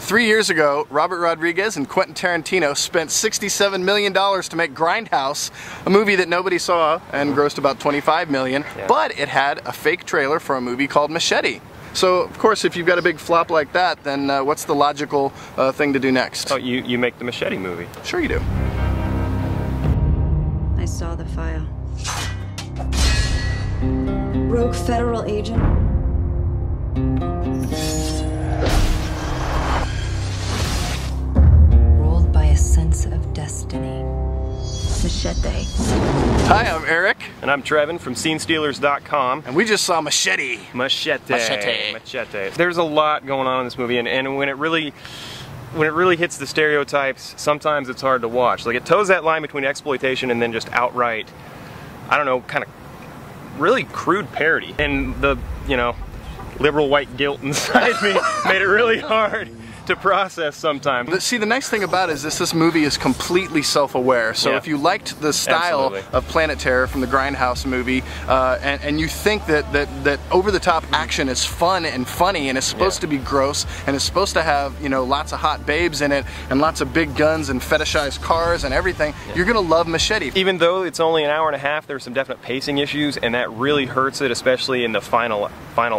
3 years ago, Robert Rodriguez and Quentin Tarantino spent $67 million to make Grindhouse, a movie that nobody saw and grossed about $25 million, but it had a fake trailer for a movie called Machete. So, of course, if you've got a big flop like that, then what's the logical thing to do next? Oh, you make the Machete movie. Sure you do. I saw the file. Rogue federal agent. Ruled by a sense of destiny. Machete. Hi, I'm Eric. And I'm Trevin from SceneStealers.com. And we just saw Machete. Machete. There's a lot going on in this movie, and when it really hits the stereotypes, sometimes it's hard to watch. Like, it toes that line between exploitation and then just outright, I don't know, kind of really crude parody. And the, you know, liberal white guilt inside me made it really hard to process sometimes. See, the nice thing about it is this movie is completely self-aware. So if you liked the style of Planet Terror from the Grindhouse movie, and you think that over-the-top action is fun and funny and is supposed to be gross and is supposed to have, you know, lots of hot babes in it and lots of big guns and fetishized cars and everything, you're gonna love Machete. Even though it's only an hour and a half, there are some definite pacing issues, and that really hurts it, especially in the final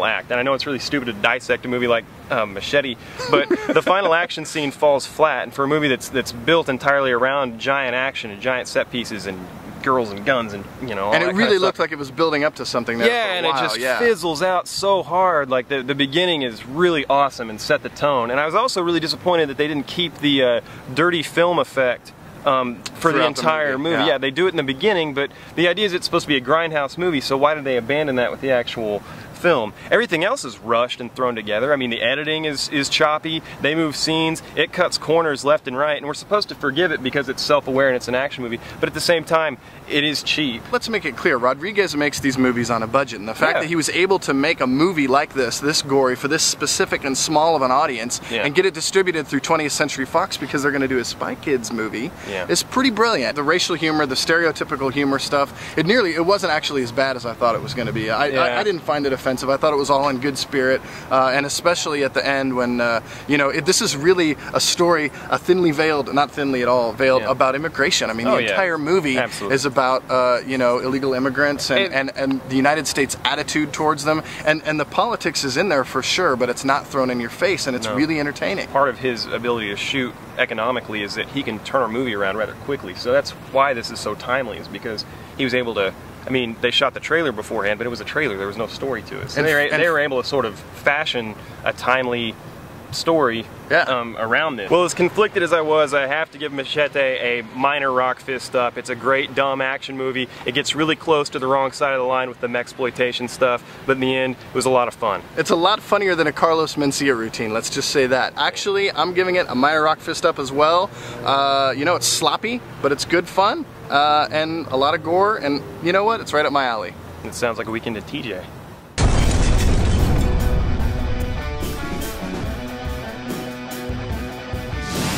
act. And I know it's really stupid to dissect a movie like Machete, but the final action scene falls flat, and for a movie that's built entirely around giant action and giant set pieces and girls and guns and, you know, all and it that really kind of looked stuff. like it was building up to something there for a while. And it just fizzles out so hard. Like, the beginning is really awesome and set the tone. And I was also really disappointed that they didn't keep the dirty film effect for the entire movie. Yeah, they do it in the beginning, but the idea is it's supposed to be a Grindhouse movie, so why did they abandon that with the actual film? Everything else is rushed and thrown together. I mean, the editing is choppy, they move scenes, it cuts corners left and right, and we're supposed to forgive it because it's self-aware and it's an action movie, but at the same time, it is cheap. Let's make it clear, Rodriguez makes these movies on a budget, and the fact that he was able to make a movie like this gory, for this specific and small of an audience, and get it distributed through 20th Century Fox because they're going to do a Spy Kids movie, is pretty brilliant. The racial humor, the stereotypical humor stuff, it wasn't actually as bad as I thought it was going to be. I didn't find it offensive. I thought it was all in good spirit, and especially at the end when, you know, this is really a story, a thinly veiled, not thinly at all, veiled, about immigration. I mean, the entire movie is about, you know, illegal immigrants and the United States attitude towards them, and the politics is in there for sure, but it's not thrown in your face, and it's really entertaining. Part of his ability to shoot economically is that he can turn a movie around rather quickly, so that's why this is so timely, is because he was able to, I mean, they shot the trailer beforehand, but it was a trailer, there was no story to it. So they were able to sort of fashion a timely story around this. Well, as conflicted as I was, I have to give Machete a minor rock fist up. It's a great, dumb action movie. It gets really close to the wrong side of the line with the mexploitation stuff, but in the end, it was a lot of fun. It's a lot funnier than a Carlos Mencia routine, let's just say that. Actually, I'm giving it a minor rock fist up as well. You know, it's sloppy, but it's good fun, and a lot of gore, and you know what? It's right up my alley. It sounds like a weekend at TJ.